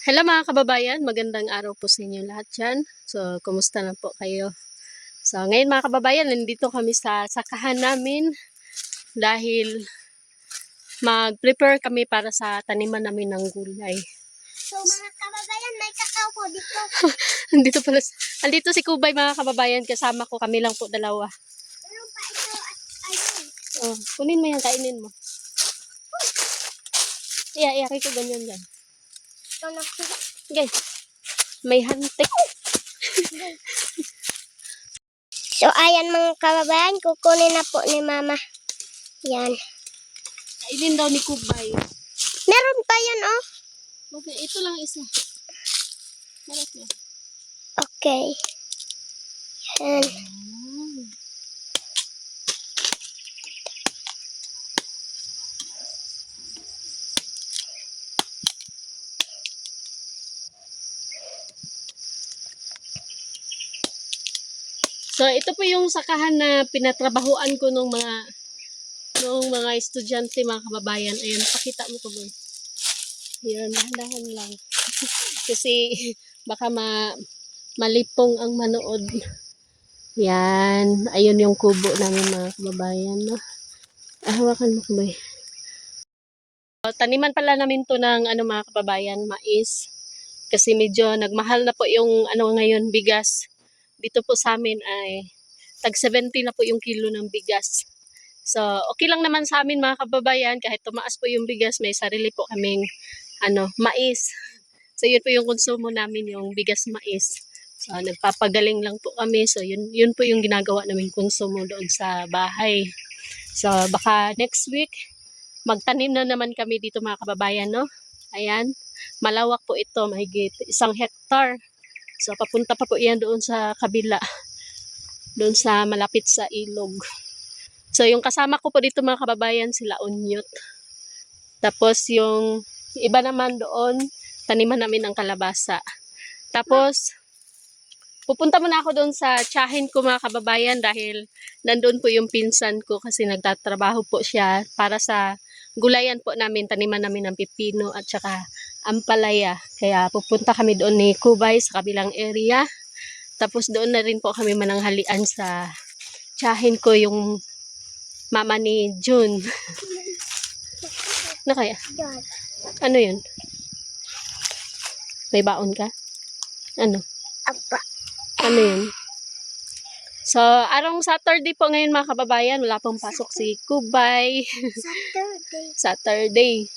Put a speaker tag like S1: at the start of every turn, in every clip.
S1: Hello mga kababayan, magandang araw po sa inyo lahat dyan. So, kumusta na po kayo? So, ngayon mga kababayan, nandito kami sa sakahan namin dahil mag-prepare kami para sa taniman namin ng gulay.
S2: So mga kababayan, may kakao po dito.
S1: Andito si Kubay mga kababayan, kasama ko, kami lang po dalawa.
S2: Meron pa ito at ayun.
S1: Oh, kunin mo yan, kainin mo. Iya, ko ganyan yan.
S2: Ito na po.
S1: Okay, may hantik.
S2: So ayan mga kababayan, kukunin na po ni mama. Yan.
S1: Kainin daw ni Kubay.
S2: Meron pa yan oh.
S1: Okay, ito lang isa. Marap niya.
S2: Okay. Yan.
S1: So, ito po yung sakahan na pinatrabahuan ko nung mga estudyante, mga kababayan. Ayan, pakita mo ko ba? Yan, dahan lang. Kasi, baka malipong ang manood. Yan, ayun yung kubo namin mga kababayan. No? Hawakan mo ko ba? Taniman pala namin to ng mga kababayan, mais. Kasi medyo nagmahal na po yung ngayon, bigas. Dito po sa amin ay tag 70 na po yung kilo ng bigas. So, okay lang naman sa amin mga kababayan, kahit tumaas po yung bigas, may sarili po kaming mais. So, yun po yung konsumo namin, yung bigas mais. So, nagpapagaling lang po kami. So, yun po yung ginagawa namin konsumo doon sa bahay. So, baka next week, magtanim na naman kami dito mga kababayan, no? Ayan, malawak po ito, mahigit 1 hektar. So, papunta pa po yan doon sa kabila. Doon sa malapit sa ilog. So, yung kasama ko po dito mga kababayan, sila Onyot. Tapos, yung iba naman doon, taniman namin ng kalabasa. Tapos, pupunta muna ako doon sa tiyahin ko mga kababayan dahil nandun po yung pinsan ko kasi nagtatrabaho po siya para sa gulayan po namin, taniman namin ng pipino at saka ampalaya. Kaya pupunta kami doon ni Kubay sa kabilang area. Tapos doon na rin po kami mananghalian sa tiyahin ko, yung mama ni June. Na kaya? Ano yun? May baon ka? Ano?
S2: Apa.
S1: Ano yun? So, arong Saturday po ngayon mga kababayan. Wala pong pasok si Kubay. Saturday.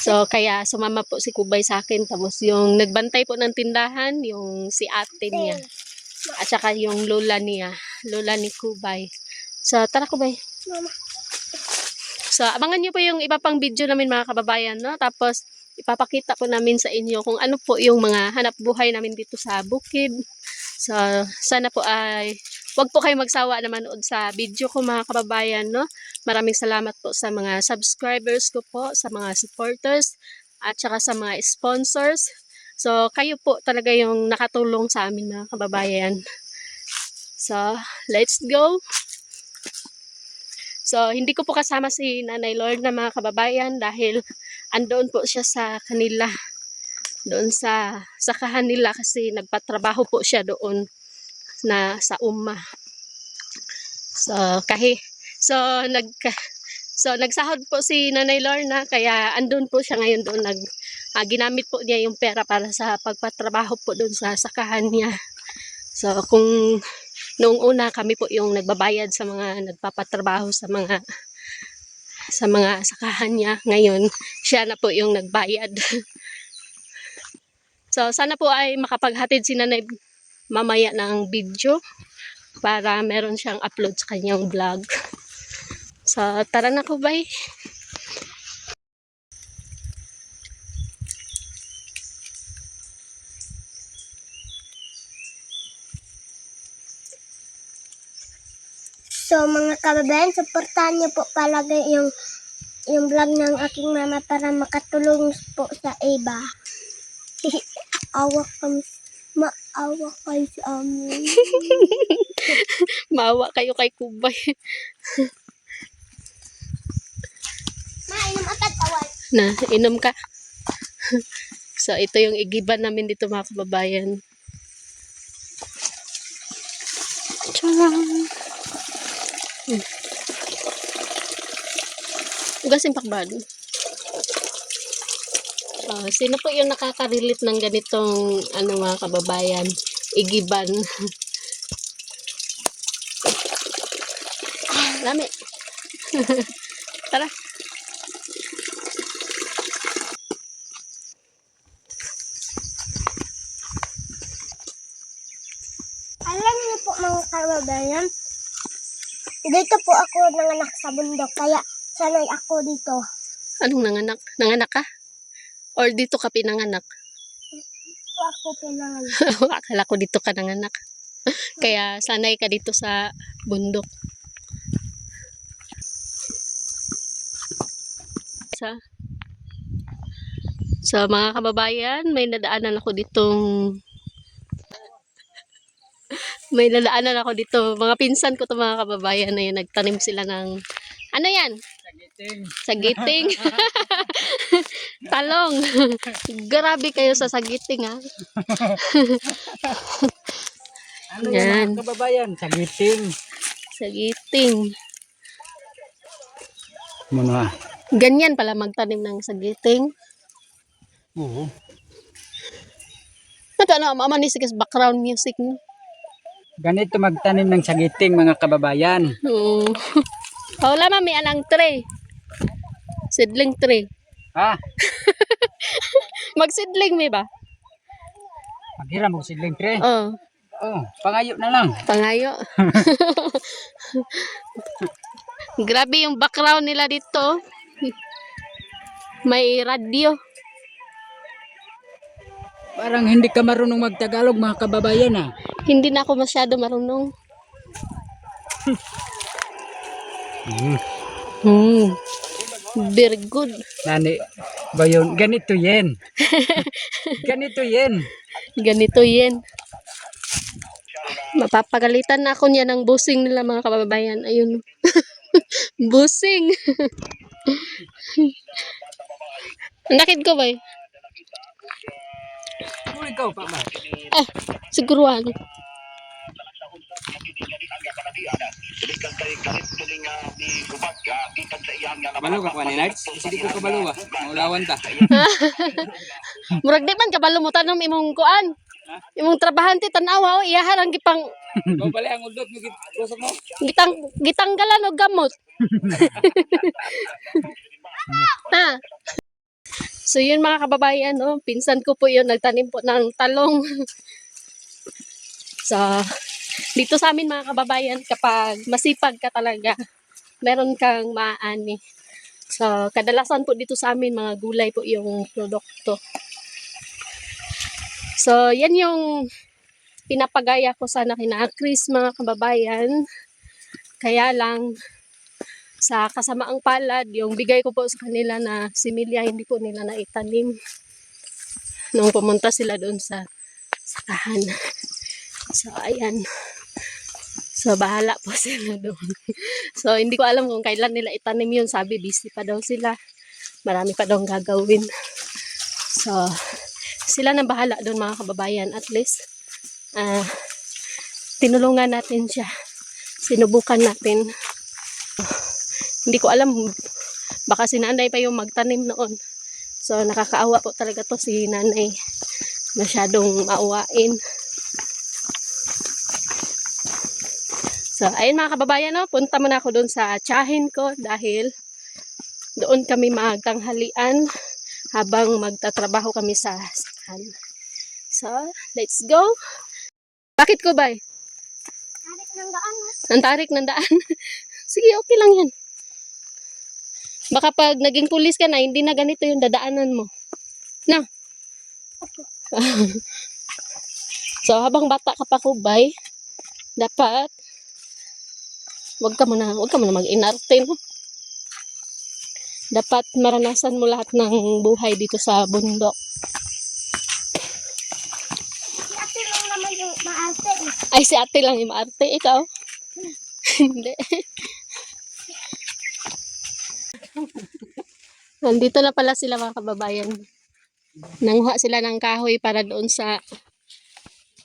S1: So, kaya sumama po si Kubay sa akin. Tapos yung nagbantay po ng tindahan, yung si ate niya. At saka yung lola niya. Lola ni Kubay. So, tara Kubay.
S2: Mama.
S1: So, abangan nyo po yung iba pang video namin mga kababayan, no? Tapos, ipapakita ko namin sa inyo kung ano po yung mga hanap buhay namin dito sa bukid. So, sana po ay wag po kayo magsawa na manood sa video ko mga kababayan, no? Maraming salamat po sa mga subscribers ko po, sa mga supporters, at saka sa mga sponsors. So, kayo po talaga yung nakatulong sa amin mga kababayan. So, let's go! So, hindi ko po kasama si Nanay Lord na mga kababayan dahil andoon po siya sa kanila. Doon sa sakahan nila kasi nagpatrabaho po siya doon na sa umma. So, nagsahod po si Nanay Lorna kaya andun po siya ngayon doon. Ginamit po niya yung pera para sa pagpatrabaho po doon sa sakahan niya. So, kung noong una kami po yung nagbabayad sa mga nagpapatrabaho sa mga sakahan niya, ngayon siya na po yung nagbayad. So, sana po ay makapaghatid si Nanay mamaya ng video para meron siyang upload sa kanyang vlog. So, tara na Kubay.
S2: So mga kababayan, supportahan niyo po palagi yung vlog ng aking mama para makatulong po sa iba. Maawa kayo sa amin.
S1: Maawa kayo kay Kubay.
S2: Mainom agad awal.
S1: Na, inom ka. So, ito yung igiban namin dito mga kababayan. Tcharam! Ugasin pakbad. Sino po yung nakaka-relate ng ganitong mga kababayan? Igiban. Dami. Tara.
S2: Alam niyo po mga kababayan, dito po ako nanganak sa bundok, kaya sanay ako dito.
S1: Anong nanganak? Nanganak ka? Or dito ka pinanganak?
S2: Po ako pinanganak.
S1: Akala ko dito ka nanganak. Kaya sanay ka dito sa bundok. Sa mga kababayan, may nadaanan ako mga pinsan ko to mga kababayan na yun, nagtanim sila ng ano yan? Sagiting. Talong. Grabe kayo sa sagiting ha.
S3: Ano
S1: Yan.
S3: yung mga kababayan? Sagiting.
S1: Sagiting.
S3: Muna.
S1: Ganyan pala magtanim ng sagiting.
S3: Oo.
S1: Ano, mama ni sige background music no.
S3: Ganito magtanim ng sagiting mga kababayan.
S1: Oo. Wala mami anang tray. Seedling tray.
S3: Ha?
S1: Magsidling may ba?
S3: Maghiram mo sidling tre.
S1: Oh,
S3: Oh, pangayo na lang.
S1: pangayo. Grabe yung background nila dito. May radyo.
S3: Parang hindi ka marunong magtagalog mga kababayan ah.
S1: Hindi na ako masyado marunong. Very good.
S3: Nani, ba yun? Ganito yen. Ganito yen.
S1: Ganito yan. Mapapagalitan na ako niya ng busing nila mga kababayan. Ayun. Busing. Ang lakid ko ba eh?
S3: Ano ikaw pa ba?
S1: Siguro ano.
S3: Kabalo ka pa ni Nights? Hindi ko kabalo ah. Maulawan ta.
S1: Murag di man kabalo mo tanom imong kuan. Imong trabahante tanawa o iyahan ang gipang
S3: Babali ang udot mo kusog mo.
S1: gitanggalan og gamot. Ha. So yun mga kababayan, no? Pinsan ko po yun, nagtanim po ng talong. So, dito sa amin mga kababayan, kapag masipag ka talaga, meron kang maani. So, kadalasan po dito sa amin, mga gulay po yung produkto. So, yan yung pinapagaya ko sana kina Chris mga kababayan. Kaya lang, sa kasamaang palad, yung bigay ko po sa kanila na similya, hindi po nila naitanim. Nung pumunta sila doon sa sakahan. So, ayan. So, bahala po sila doon. So, hindi ko alam kung kailan nila itanim yun. Sabi, busy pa daw sila. Marami pa daw gagawin. So, sila na bahala doon mga kababayan. At least, tinulungan natin siya. Sinubukan natin. Hindi ko alam, baka si nanay pa yung magtanim noon. So, nakakaawa po talaga to si nanay. Masyadong maawain. So, ayun mga kababayan, no? Punta muna ako doon sa tiyahin ko dahil doon kami magtanghalian habang magtatrabaho kami sa sakahan. So, let's go. Bakit ko ba?
S2: Tarik ng daan.
S1: Ang tarik ng daan. Sige, okay lang yan. Baka pag naging pulis ka na, hindi na ganito yung dadaanan mo. Na? So, habang bata ka pa kubay, dapat wag ka muna mag-inarte, no? Dapat maranasan mo lahat ng buhay dito sa bundok.
S2: Si ate lang naman yung maarte.
S1: Ay, si ate lang yung maarte. Ikaw? Hindi. Nandito na pala sila mga kababayan. Nanguha sila ng kahoy para doon sa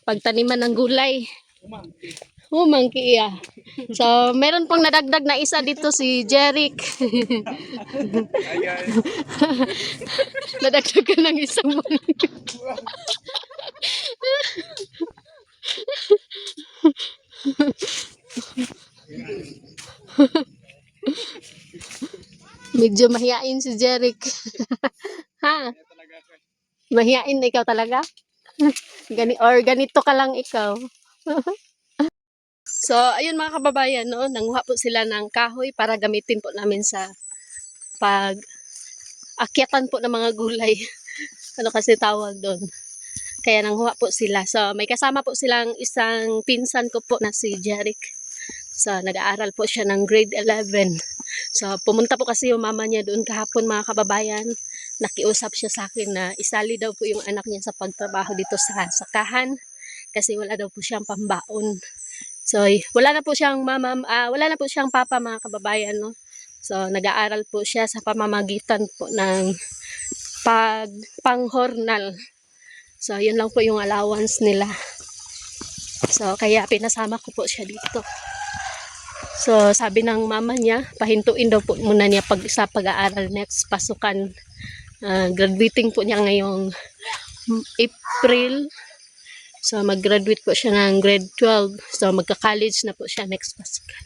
S1: pagtaniman ng gulay. Mangki iya. So, meron pong nadagdag na isa dito si Jeric. Nadagdag ka ng isang mangki. Medyo mahiyain si Jeric. Ha? Mahiyain na ikaw talaga? Ganito ka lang ikaw. So, ayun mga kababayan, no, nanguha po sila ng kahoy para gamitin po namin sa pag-akyatan po ng mga gulay. Ano kasi tawag doon. Kaya nanguha po sila. So, may kasama po silang isang pinsan ko po na si Jeric. So, nag-aaral po siya ng grade 11. So, pumunta po kasi yung mama niya doon kahapon mga kababayan. Nakiusap siya sa akin na isali daw po yung anak niya sa pagtrabaho dito sa sakahan. Kasi wala daw po siyang pambaon. So, wala na po siyang wala na po siyang papa mga kababayan, no. So, nag-aaral po siya sa pamamagitan po ng panghornal. So, yun lang po yung allowance nila. So, kaya pinasama ko po siya dito. So, sabi ng mama niya, pahintuin daw po muna niya sa pag-aaral next pasukan. Graduating po niya ngayong April. So, mag-graduate po siya ng grade 12. So, magka-college na po siya next pasukan.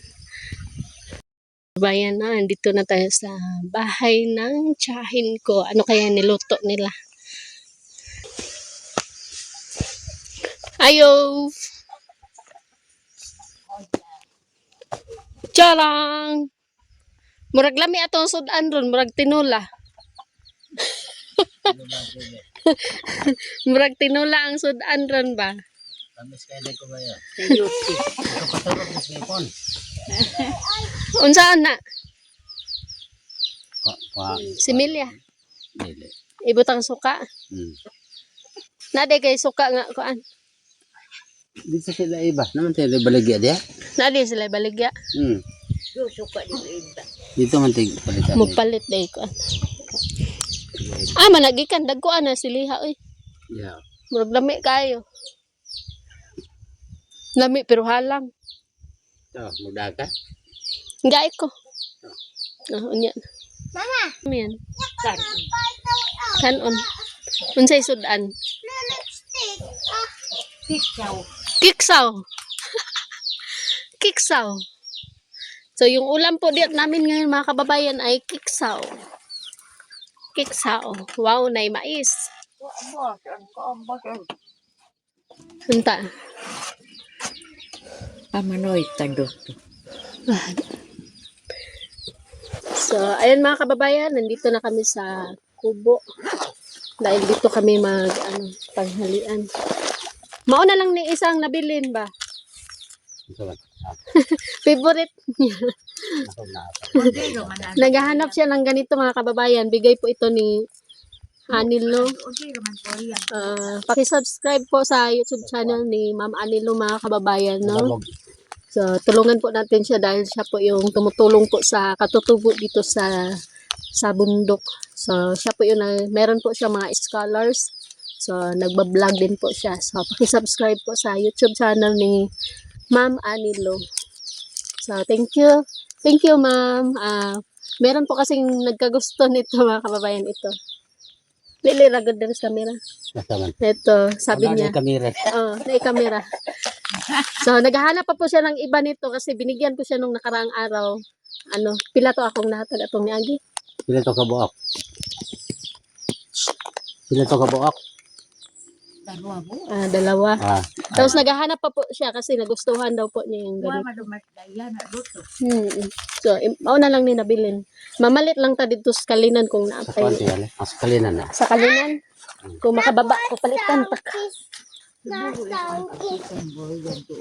S1: Bayan na, andito na tayo sa bahay ng tiyahin ko. Ano kaya niluto nila? Ayo! Charang! Murag lami atong sudan ron, murag tinula. Murag tinula ang sudan ron ba?
S4: Tamis kaya ko ba yan?
S3: Sayuti.
S4: Kapatulog na sa ipon.
S1: Unsaan na?
S4: Pa.
S1: Similya.
S4: Dili.
S1: Ibutang suka. Nade kay suka nga kuan.
S4: Dito sila iba. Naman tayo baligya dia.
S1: Nade sila baligya.
S4: Dito man tayo palitan.
S1: Mupalit day kuan. Managikan dagkuan na siliha oy.
S4: Yeah.
S1: Murag lami kayo. Lami pero halang.
S4: So, muda ka?
S1: Gay ko. Unya.
S2: Mama,
S1: Ayan. Kanon. Unsay sudan?
S2: lipstick.
S1: Kiksaw. Kiksaw. So, yung ulam po diyan namin ngayon mga kababayan ay kiksaw. Kiksaw. Wow, nay mais. Hunta.
S3: Amanoy tagdo.
S1: So, ayun mga kababayan, nandito na kami sa kubo. Dahil dito kami tanghalian. Mauna lang ni isang nabilin ba?
S4: Ito ba?
S1: Favorite niya.
S4: Ako na.
S1: Naghahanap siya ng ganito mga kababayan. Bigay po ito ni Anilo. Paki-subscribe po sa YouTube channel ni Ma'am Anilo mga kababayan, no? So, tulungan po natin siya dahil siya po yung tumutulong po sa katutubo dito sa bundok. So, siya po yung meron po siya mga scholars. So, nagba-vlog din po siya. So, paki-subscribe po sa YouTube channel ni Ma'am Anilo. So, thank you. Thank you, Ma'am. Meron po kasing nagkagusto nito mga kababayan ito. Lili ragod din sa camera.
S4: Nasaman.
S1: Ito, sabi
S4: Wala
S1: niya.
S4: na kamera.
S1: Oo, na camera. So, naghahanap pa po siya ng iba nito kasi binigyan ko siya nung nakaraang araw. Pila to akong nahatag atong ni Agi.
S4: Pila to ka buok? Pila to ka buok?
S1: Dalawa.
S4: Ah.
S1: Tapos naghahanap pa po siya kasi nagustuhan daw po niya yung ganito. So, mauna lang ni nabilin. Mamalit lang ta dito sa kalinan kung
S4: Sa
S1: naapay.
S4: konti yan. Mas kalinan na.
S1: Sa kalinan. Kung makababa ko palitan tak.
S2: Nasang kiss.
S1: Hoy, gabi.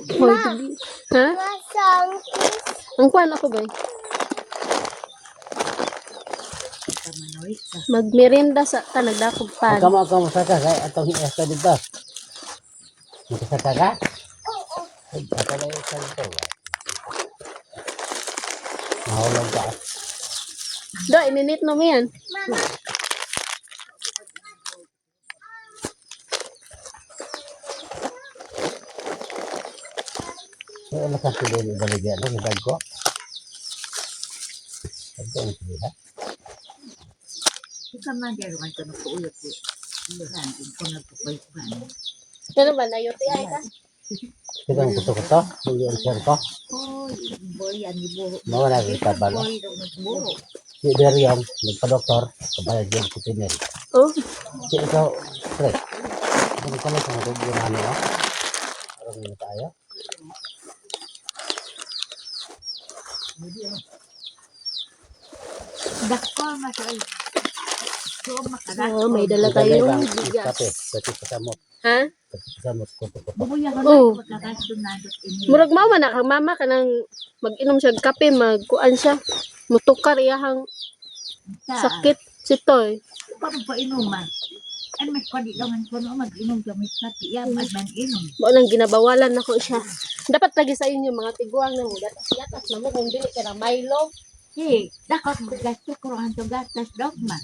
S1: Ha?
S2: Nasang kiss.
S1: Ang kwan ako ba? Magmerienda sa nagdakog pan.
S4: Kamu saka kay atong hiya dito. Makasaka ka? Ay, ato na yung salto. Mahulog ka.
S1: Do, ininit no mo yan.
S4: Wala ka sila yung baligyan. Ano, nagdag ko? Nagdag ko sila.
S5: Ika man dyan ang ito nagpuuyot ko. Hindi ko nagpupuyo.
S1: Ano ba, nayuti ay ka?
S4: Sila ang kuto-kuto. Hindi ang sir ko.
S5: Hoy, boy, ang ibuho.
S4: Mawala ka itabalo.
S5: Boy, daw nagbuho.
S4: Si Derion, nagpa-doktor. Kabayad yung kutinil.
S1: Oh,
S4: Si ikaw, pre. Ano ka lang sa mga gugurani, oh? Parang hindi tayo.
S5: Dako, masay. So, makadat.
S1: oh may dala tayong bigas.
S4: Kape, pati pasamot.
S1: Ha?
S4: Pati pasamot, kuto-kuto.
S5: Bubuya ko
S1: Oh.
S5: na pagkakas doon na doon ini.
S1: Murag mama na kang mama kanang mag-inom siya og kape, magkuan siya. Mutukar iyahang sakit sitoy.
S5: Paano pa inuman? Ay, may pwede naman ko no, mag-inom kami sa tiyam at man-inom.
S1: Mo nang ginabawalan nako siya. Dapat lagi sa inyo mga tiguang na mo gatas-gatas na mo kung dili ka na Milo.
S5: Hey, dakot gasto ko ang to gastas dogma.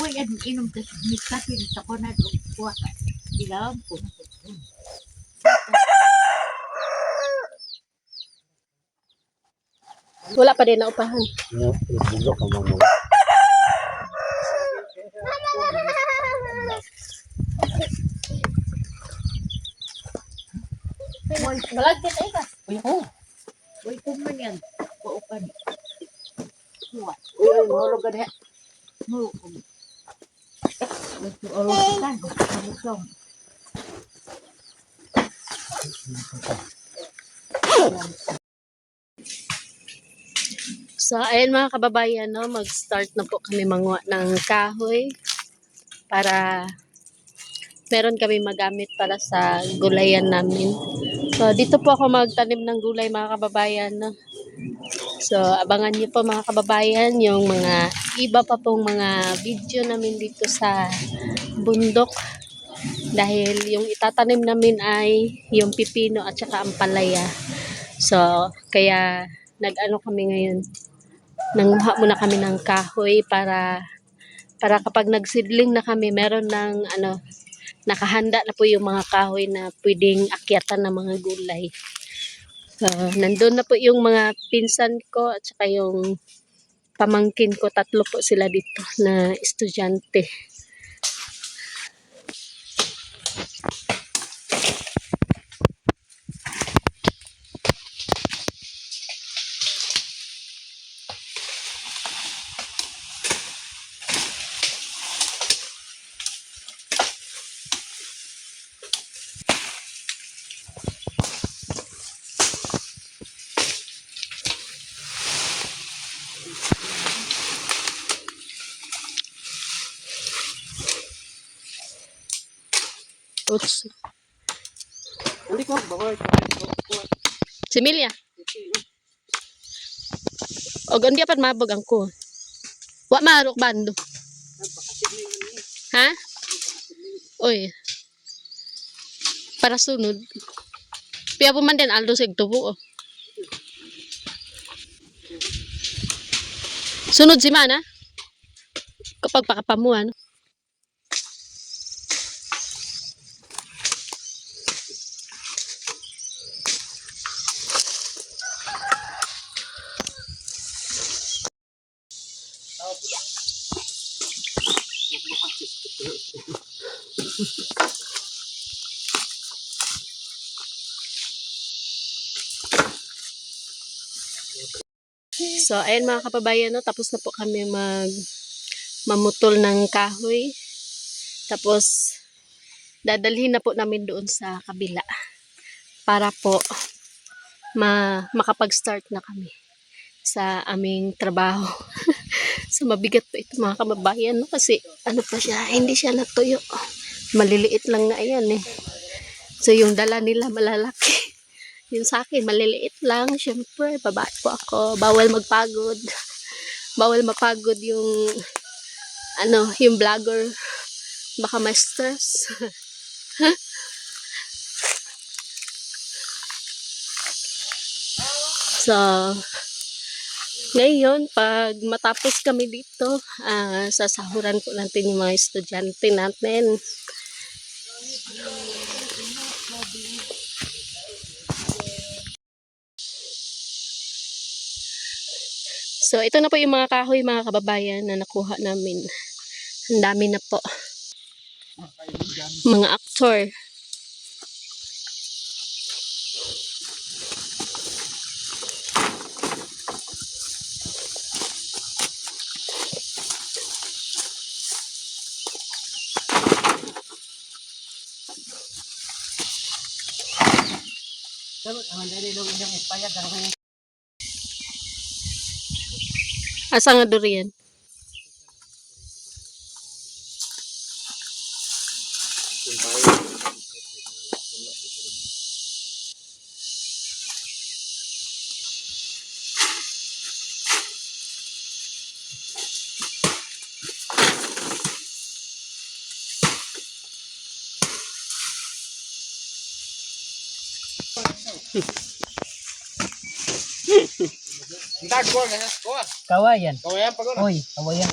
S5: Uy, ang inom ka ni kape sa ko na doon. Kuha ka. Ilawang po.
S1: Wala pa din na upahan.
S4: Yung bulok ang mga
S1: Balag kita ka.
S5: Uy, ho. Uy, kung man yan. Kuha ka ni. Kuha.
S1: Uy, mahulog ka diha.
S5: Mo. Uy, kuha ka. Kuha
S1: So, ayun mga kababayan, no, mag-start na po kami manguha ng kahoy para meron kami magamit para sa gulayan namin. So, dito po ako magtanim ng gulay mga kababayan. No? So, abangan niyo po mga kababayan yung mga iba pa pong mga video namin dito sa bundok. Dahil yung itatanim namin ay yung pipino at saka ampalaya. So, kaya nag-ano kami ngayon. Nanguha muna kami ng kahoy para kapag nagsidling na kami, meron ng nakahanda na po yung mga kahoy na pwedeng akyatan ng mga gulay. So, nandun na po yung mga pinsan ko at saka yung pamangkin ko. 3 po sila dito na estudyante. Oops. Si Milia. O gandi apat mabog ang ko. Wa marok bando. Ha? Oy. Para sunod. Piya po man din Aldo sig tubo. Oh. Sunod si Mana. Kapag pakapamuan. So, ayun mga kapabayan, no, tapos na po kami mamutol ng kahoy. Tapos, dadalhin na po namin doon sa kabila para po makapag-start na kami sa aming trabaho. So, mabigat po ito mga kababayan, no, kasi ano pa siya, hindi siya natuyo. Maliliit lang na yan eh. So, yung dala nila malalaki. Yung sa akin, maliliit lang. Siyempre, babae po ako. Bawal magpagod. Bawal mapagod yung yung vlogger. Baka ma-stress. So, ngayon, pag matapos kami dito, sasahuran ko natin yung mga estudyante natin. So, ito na po yung mga kahoy, mga kababayan, na nakuha namin. Ang dami na po. Mga aktor. Asa nga durian?
S3: Kawayan.
S4: Kawayan pagod.
S3: Oy, kawayan.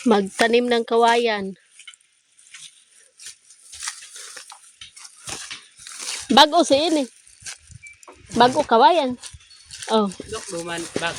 S1: Magtanim ng kawayan. Bago siin eh. Bago kawayan. Oh.
S3: Luman bag.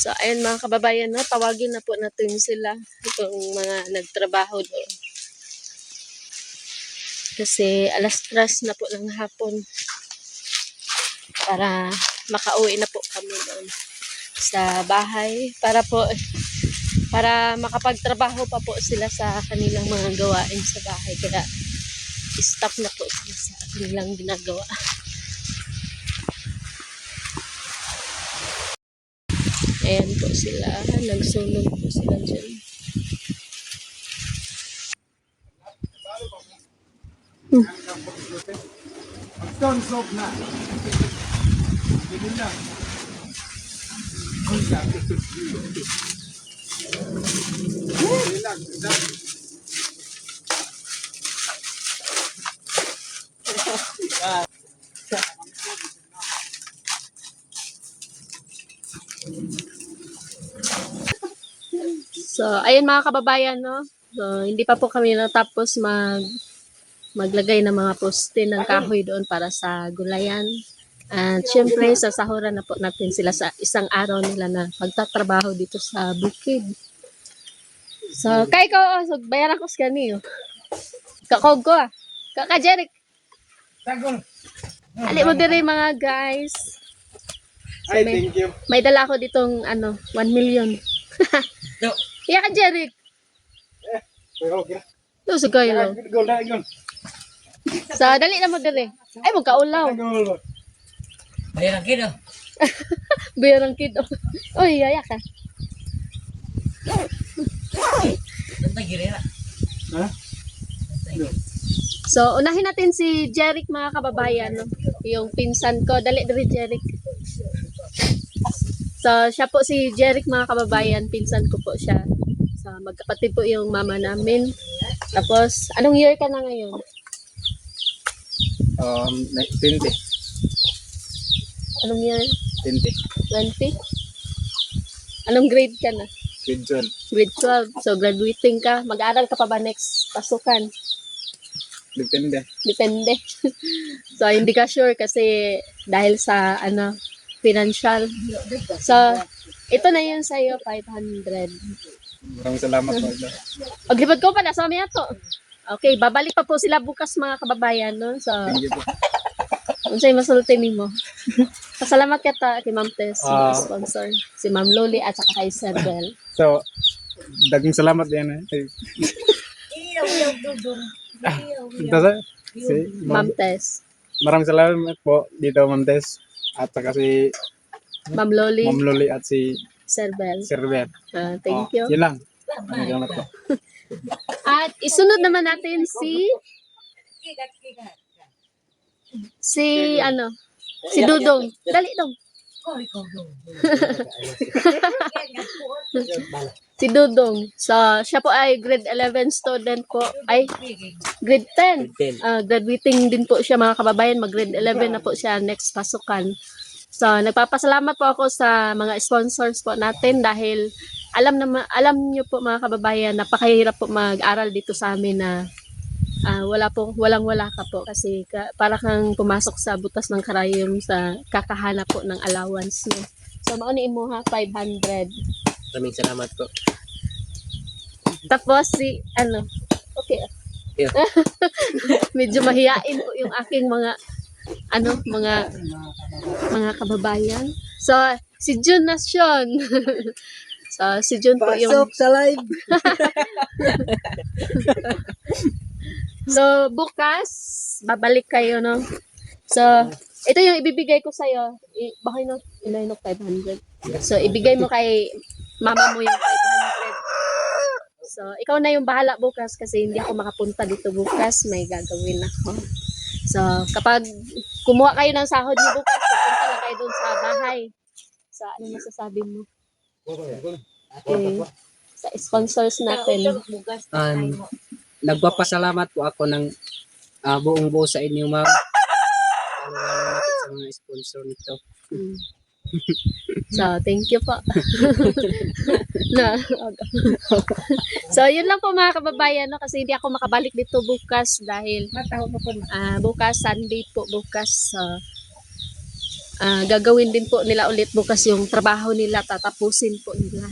S1: So, ayun mga kababayan, no, tawagin na po natin sila. Itong mga nagtrabaho doon. Kasi alas 3 na po ng hapon. Para makauwi na po kami doon sa bahay. Para makapagtrabaho pa po sila sa kanilang mga gawain sa bahay. Kaya stop na po sila sa kanilang ginagawa. Ayan po sila. Nagsulong po sila dyan. So, ayun mga kababayan, no? So, hindi pa po kami natapos maglagay ng mga poste ng kahoy doon para sa gulayan. At syempre, sasahuran na po natin sila sa isang araw nila na pagtatrabaho dito sa bukid. So, kay ko, so, bayaran ko sa kaniyo. Kakog ko ah. Kaka-Jeric.
S3: Tagol.
S1: Ali mo dire mga guys. So,
S4: Ay, thank you.
S1: may dala ako ditong 1 million.
S3: No.
S1: Iya ka, Jeric.
S4: Okay.
S1: Ito sa kayo.
S4: Gol na gol.
S1: So, dali na mo dire. Ay, magkaulaw.
S4: Gol.
S3: Bayaran kido.
S1: Bayarang kid. Uy, yaya ka.
S3: Tantay girera.
S4: Ha?
S1: So, unahin natin si Jeric mga kababayan. No? Yung pinsan ko. Dali dire, Jeric. So, siya po si Jeric mga kababayan. Pinsan ko po siya. So, magkapatid po yung mama namin. Tapos, anong year ka na ngayon?
S4: 20.
S1: Anong year?
S4: 20.
S1: 20? Anong grade ka na?
S4: Good John.
S1: Grade 12. So, graduating ka. Mag-aaral ka pa ba next pasukan?
S4: Depende.
S1: Depende. So, hindi ka sure kasi dahil sa financial. So, ito na yun sa'yo, 500.
S6: Maraming salamat po.
S1: O, gipod ko pa na sa amin to. Okay, babalik pa po sila bukas mga kababayan, no? So,
S6: Thank you po.
S1: unsay masulti nimo. Pasalamat kita kay Ma'am Tess,
S6: Ah.
S1: sponsor. Si Ma'am Loli at saka kay Sir Bel.
S6: So, dagang salamat din eh. Ito sa si
S1: Ma'am Tess,
S6: maraming salamat po dito Ma'am Tess at saka si
S1: Ma'am Loli,
S6: Ma'am Loli at si
S1: Sir Bel.
S6: Sir Bet.
S1: Thank you.
S6: Yun lang. Maraming salamat po.
S1: At isunod naman natin si Dudong. Dali dong. Si Dudong. So, siya po ay grade 11 student po. Ay, grade 10. Graduating din po siya mga kababayan. Mag-grade 11 na po siya next pasukan. So, nagpapasalamat po ako sa mga sponsors po natin dahil alam niyo po mga kababayan, napakahirap po mag-aral dito sa amin na walang-wala ka po kasi para kang pumasok sa butas ng karayom sa kakahanap po ng allowance mo. So, maunin mo ha, 500.
S4: Maraming salamat po.
S1: Tapos okay.
S4: Yeah.
S1: Medyo mahiyain po yung aking mga kababayan. So, si Jun Nasyon. So, si Jun po yung...
S3: Pasok sa live.
S1: So, bukas, babalik kayo, no? So, ito yung ibibigay ko sa'yo. Bakit no? Inainok 500. So, ibigay mo kay mama mo yung 500. So, ikaw na yung bahala bukas kasi hindi ako makapunta dito bukas. May gagawin ako. So, kapag kumuha kayo ng sahod niyo bukas, pupunta lang kayo doon sa bahay. So, ano masasabi mo? Okay. Sa sponsors natin.
S3: Nagpapasalamat po ako ng buong buo sa inyo, ma'am. Lalo sa mga sponsor nito.
S1: Mm. So, thank you po. So, yun lang po mga kababayan, no? Kasi hindi ako makabalik dito bukas dahil bukas, Sunday po bukas. Gagawin din po nila ulit bukas yung trabaho nila, tatapusin po nila.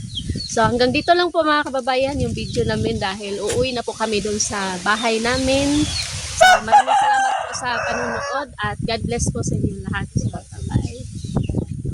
S1: So, hanggang dito lang po mga kababayan yung video namin dahil uuwi na po kami doon sa bahay namin. So, maraming salamat po sa panonood at God bless po sa inyo lahat. So,